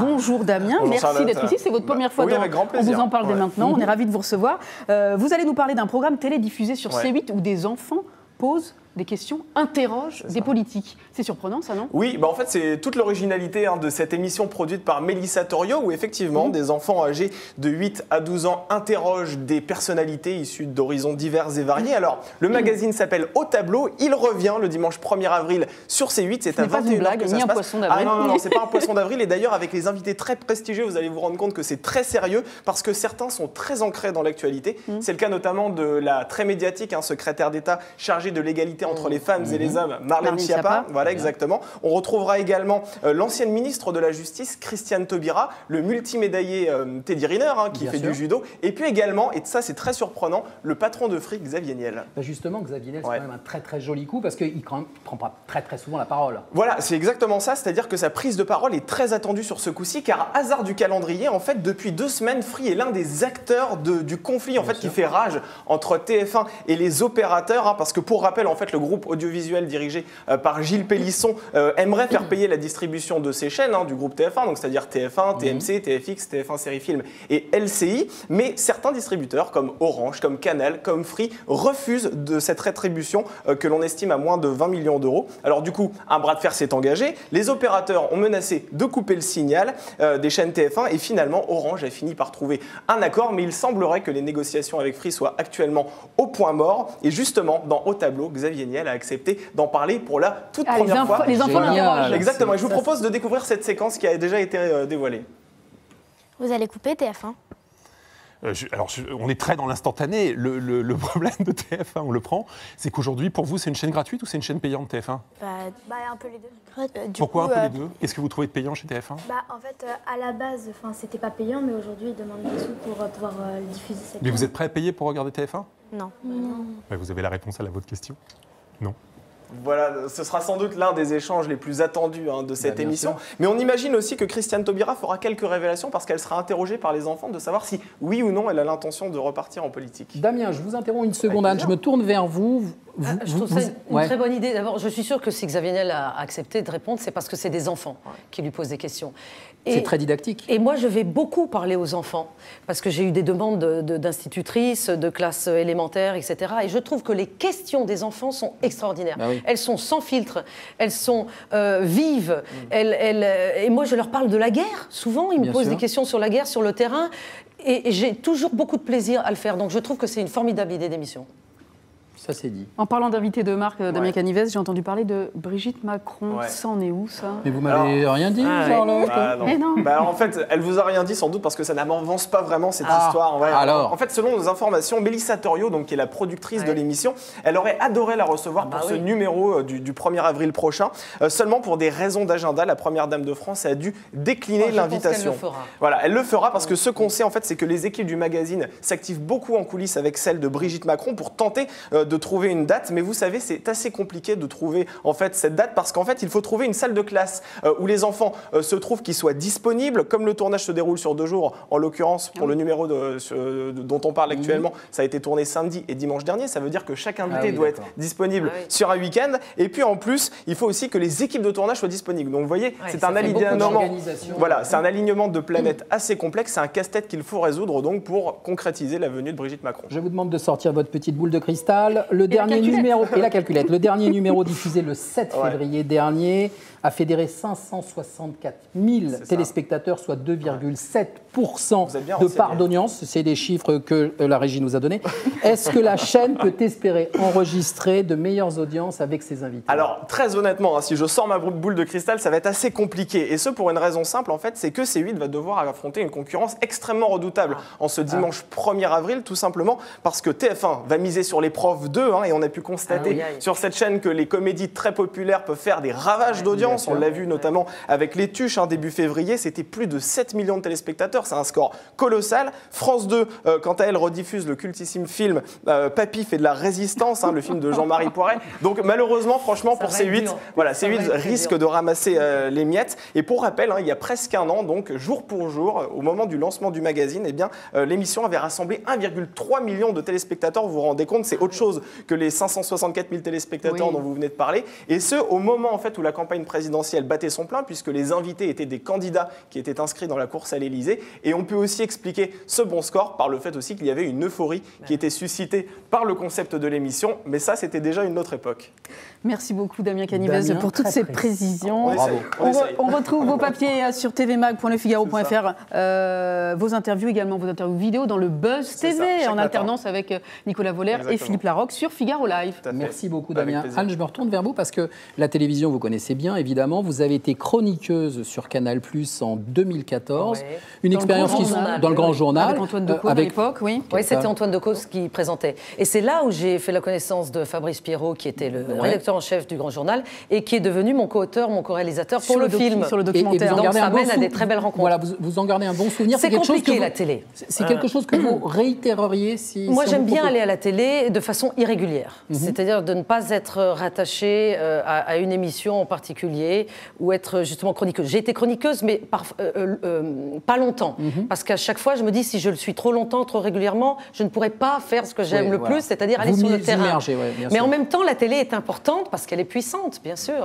Bonjour Damien, Bonjour merci Charlotte. d'être ici. C'est votre première fois. Oui, avec grand plaisir. On vous en parle dès maintenant. On est ravis de vous recevoir. Vous allez nous parler d'un programme télé diffusé sur C8 où des enfants posent des questions, interrogent des politiques. C'est surprenant ça, non? Oui, en fait c'est toute l'originalité de cette émission produite par Mélissa Torio où effectivement des enfants âgés de 8 à 12 ans interrogent des personnalités issues d'horizons divers et variés. Alors le magazine s'appelle Au Tableau, il revient le dimanche 1er avril sur C8, c'est à 21h. Pas une blague, ni un poisson d'avril. Ah non, c'est pas un poisson d'avril et d'ailleurs avec les invités très prestigieux, vous allez vous rendre compte que c'est très sérieux parce que certains sont très ancrés dans l'actualité. C'est le cas notamment de la très médiatique secrétaire d'État chargée de l'égalité entre les femmes et les hommes, Marlène Schiappa. Voilà, exactement. On retrouvera également l'ancienne ministre de la Justice, Christiane Taubira, le multimédaillé Teddy Riner, qui fait du judo, et puis également, et ça c'est très surprenant, le patron de Free, Xavier Niel. Justement, Xavier Niel, c'est quand même un très très joli coup parce qu'il ne prend pas très souvent la parole. Voilà, c'est exactement ça, c'est-à-dire que sa prise de parole est très attendue sur ce coup-ci, car hasard du calendrier, en fait, depuis 2 semaines, Free est l'un des acteurs du conflit qui fait rage entre TF1 et les opérateurs, parce que pour rappel, en fait, le groupe audiovisuel dirigé par Gilles Pélisson aimerait faire payer la distribution de ces chaînes du groupe TF1, donc c'est-à-dire TF1, TMC, TFX, TF1 Série Film et LCI, mais certains distributeurs comme Orange, comme Canal, comme Free refusent de cette rétribution que l'on estime à moins de 20 millions d'euros. Alors du coup, un bras de fer s'est engagé, les opérateurs ont menacé de couper le signal des chaînes TF1 et finalement Orange a fini par trouver un accord, mais il semblerait que les négociations avec Free soient actuellement au point mort et justement dans Au Tableau, Xavier Niel a accepté d'en parler pour la toute première fois. Les enfants l'interrogent. Exactement, et je vous propose de découvrir cette séquence qui a déjà été dévoilée. Vous allez couper TF1 ? On est très dans l'instantané. Le problème de TF1, on le prend, c'est qu'aujourd'hui, pour vous, c'est une chaîne gratuite ou c'est une chaîne payante TF1 ? Un peu les deux. Pourquoi un peu les deux ? Qu'est-ce que vous trouvez de payant chez TF1 ? En fait, à la base, c'était pas payant, mais aujourd'hui, ils demandent des sous pour pouvoir diffuser cette Mais vous êtes prêt à payer pour regarder TF1 ? Non. Vous avez la réponse à votre question ? Non. Voilà, ce sera sans doute l'un des échanges les plus attendus de cette émission. Mais on imagine aussi que Christiane Taubira fera quelques révélations parce qu'elle sera interrogée par les enfants de savoir si, oui ou non, elle a l'intention de repartir en politique. Damien, je vous interromps une seconde, Anne, je me tourne vers vous. Je trouve ça une très bonne idée. D'abord, je suis sûre que si Xavier Niel a accepté de répondre, c'est parce que c'est des enfants qui lui posent des questions. C'est très didactique. Et moi, je vais beaucoup parler aux enfants, parce que j'ai eu des demandes d'institutrices, de classes élémentaires, etc. Et je trouve que les questions des enfants sont extraordinaires. Elles sont sans filtre, elles sont vives. Et moi, je leur parle de la guerre. Souvent, ils me posent des questions sur la guerre, sur le terrain. Et j'ai toujours beaucoup de plaisir à le faire. Donc, je trouve que c'est une formidable idée d'émission. Ça, c'est dit. En parlant d'invité de marque, Damien Canivez, j'ai entendu parler de Brigitte Macron. Ça en est où, ça? Mais vous m'avez rien dit, Charlotte? Non. En fait, elle vous a rien dit sans doute parce que ça n'avance pas vraiment cette histoire. Alors. En fait, selon nos informations, Mélissa Torio, qui est la productrice de l'émission, elle aurait adoré la recevoir pour ce numéro du 1er avril prochain. Seulement pour des raisons d'agenda, la première dame de France a dû décliner l'invitation. Je pense qu'elle le fera. Voilà, elle le fera parce que ce qu'on sait, en fait, c'est que les équipes du magazine s'activent beaucoup en coulisses avec celle de Brigitte Macron pour tenter de trouver une date, mais vous savez, c'est assez compliqué de trouver en fait cette date parce qu'en fait, il faut trouver une salle de classe où les enfants se trouvent, qui soit disponible. Comme le tournage se déroule sur 2 jours, en l'occurrence pour le numéro dont on parle actuellement, ça a été tourné samedi et dimanche dernier. Ça veut dire que chaque invité doit être disponible sur un week-end. Et puis en plus, il faut aussi que les équipes de tournage soient disponibles. Donc vous voyez, c'est un alignement. Voilà, c'est un alignement de planètes assez complexe. C'est un casse-tête qu'il faut résoudre donc pour concrétiser la venue de Brigitte Macron. Je vous demande de sortir votre petite boule de cristal. Le dernier numéro et la calculette. Le dernier numéro diffusé le 7 février dernier a fédéré 564 000 téléspectateurs, soit 2,7% de part d'audience. C'est des chiffres que la régie nous a donnés. Est-ce que la chaîne peut espérer enregistrer de meilleures audiences avec ses invités? Alors, très honnêtement, si je sors ma boule de cristal, ça va être assez compliqué. Et ce, pour une raison simple, en fait, c'est que C8 va devoir affronter une concurrence extrêmement redoutable en ce dimanche 1er avril, tout simplement parce que TF1 va miser sur l'épreuve 2, et on a pu constater sur cette chaîne que les comédies très populaires peuvent faire des ravages d'audience. On l'a vu notamment avec Les Tuches, début février, c'était plus de 7 millions de téléspectateurs, c'est un score colossal. France 2, quant à elle, rediffuse le cultissime film Papy fait de la résistance, le film de Jean-Marie Poiret. Donc malheureusement, franchement, pour C8, C8 risque de ramasser les miettes. Et pour rappel, il y a presque un an, donc jour pour jour, au moment du lancement du magazine, l'émission avait rassemblé 1,3 million de téléspectateurs. Vous vous rendez compte, c'est autre chose que les 564 000 téléspectateurs dont vous venez de parler. Et ce, au moment en fait où la campagne présidentielle présidentielle battait son plein, puisque les invités étaient des candidats qui étaient inscrits dans la course à l'Élysée. Et on peut aussi expliquer ce bon score par le fait aussi qu'il y avait une euphorie qui était suscitée par le concept de l'émission. Mais ça, c'était déjà une autre époque. Merci beaucoup, Damien Canivez, pour toutes ces précisions. On retrouve vos papiers sur tvmag.lefigaro.fr, vos interviews également, vos interviews vidéo dans le Buzz TV, en alternance avec Nicolas Voller et Philippe Larocque sur Figaro Live. Merci beaucoup, Damien. Anne, je me retourne vers vous parce que la télévision, vous connaissez bien, évidemment. Vous avez été chroniqueuse sur Canal+ en 2014. Une expérience dans le Grand Journal. Avec Antoine Decaux à l'époque, oui. Oui, c'était Antoine Decaux qui présentait. Et c'est là où j'ai fait la connaissance de Fabrice Pierrot, qui était le rédacteur en chef du Grand Journal et qui est devenu mon co-auteur, mon co-réalisateur pour le film. Sur le documentaire. Donc ça mène à des très belles rencontres. Voilà, vous en gardez un bon souvenir. C'est compliqué, la télé. C'est quelque chose que vous réitéreriez si... Moi, j'aime bien aller à la télé de façon irrégulière. C'est-à-dire de ne pas être rattachée à une émission en particulier ou être justement chroniqueuse. J'ai été chroniqueuse, mais pas longtemps. Parce qu'à chaque fois, je me dis, si je le suis trop longtemps, trop régulièrement, je ne pourrais pas faire ce que j'aime le plus, c'est-à-dire aller sur le terrain. Mais en même temps, la télé est importante parce qu'elle est puissante, bien sûr.